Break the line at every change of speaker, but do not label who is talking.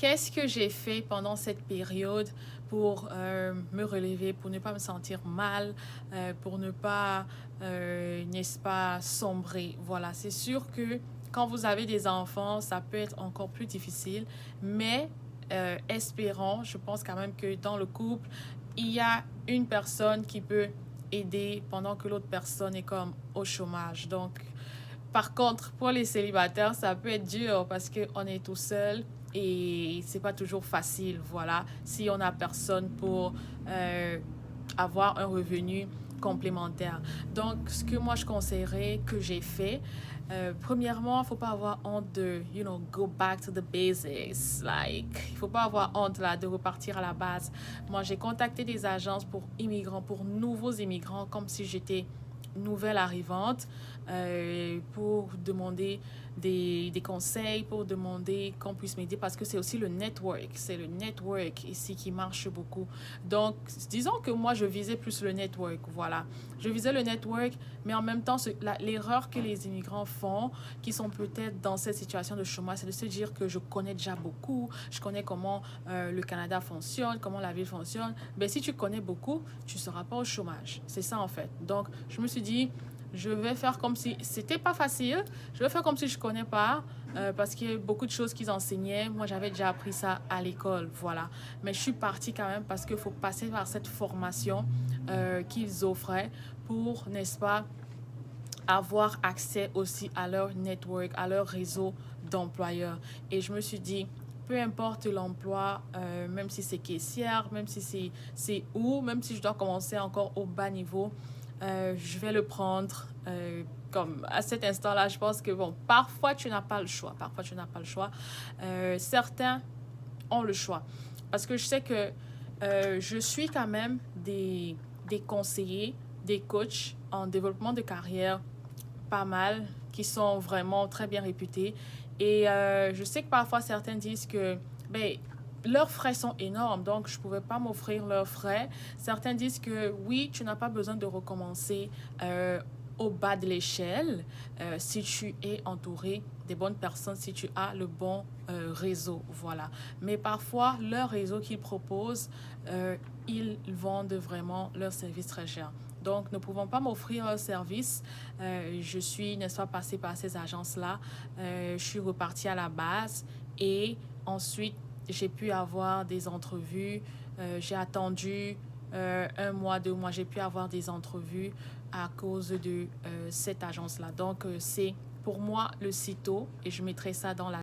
qu'est-ce que j'ai fait pendant cette période pour me relever, pour ne pas me sentir mal, pour ne pas, n'est-ce pas, sombrer. Voilà, c'est sûr que quand vous avez des enfants, ça peut être encore plus difficile, mais espérons, je pense quand même que dans le couple, il y a une personne qui peut aider pendant que l'autre personne est comme au chômage. Donc, par contre, pour les célibataires, ça peut être dur parce qu'on est tout seul et c'est pas toujours facile, voilà, si on n'a personne pour euh, avoir un revenu complémentaire. Donc, ce que moi je conseillerais que j'ai fait, premièrement, il ne faut pas avoir honte de, go back to the basics. Like, il ne faut pas avoir honte là de repartir à la base. Moi, j'ai contacté des agences pour immigrants, pour nouveaux immigrants, comme si j'étais nouvelle arrivante pour demander des conseils, pour demander qu'on puisse m'aider parce que c'est aussi le network. C'est le network ici qui marche beaucoup. Donc, disons que moi, je visais plus le network. Voilà. Je visais le network, mais en même temps, l'erreur que les immigrants font, qui sont peut-être dans cette situation de chômage, c'est de se dire que je connais déjà beaucoup, je connais comment le Canada fonctionne, comment la ville fonctionne. Mais si tu connais beaucoup, tu ne seras pas au chômage. C'est ça en fait. Donc, je me suis dit, je vais faire comme si c'était pas facile. Je vais faire comme si je connais pas parce qu'il y a beaucoup de choses qu'ils enseignaient. Moi, j'avais déjà appris ça à l'école, voilà. Mais je suis partie quand même parce qu'il faut passer par cette formation qu'ils offraient pour, n'est-ce pas, avoir accès aussi à leur network, à leur réseau d'employeurs. Et je me suis dit, peu importe l'emploi, même si c'est caissière, même si c'est où, même si je dois commencer encore au bas niveau, je vais le prendre comme à cet instant-là. Je pense que, bon, parfois tu n'as pas le choix. Parfois tu n'as pas le choix. Certains ont le choix. Parce que je sais que je suis quand même des conseillers, des coachs en développement de carrière pas mal, qui sont vraiment très bien réputés. Et je sais que parfois certains disent que ben, leurs frais sont énormes, donc je ne pouvais pas m'offrir leurs frais. Certains disent que oui, tu n'as pas besoin de recommencer au bas de l'échelle si tu es entouré des bonnes personnes, si tu as le bon réseau, voilà. Mais parfois, leur réseau qu'ils proposent, ils vendent vraiment leurs services très cher. Donc, ne pouvant pas m'offrir un service, je suis, n'est-ce pas, passée par ces agences-là. Je suis repartie à la base et ensuite, j'ai pu avoir des entrevues. J'ai attendu un mois, 2 mois. J'ai pu avoir des entrevues à cause de cette agence-là. Donc, c'est pour moi le sitôt et je mettrai ça dans la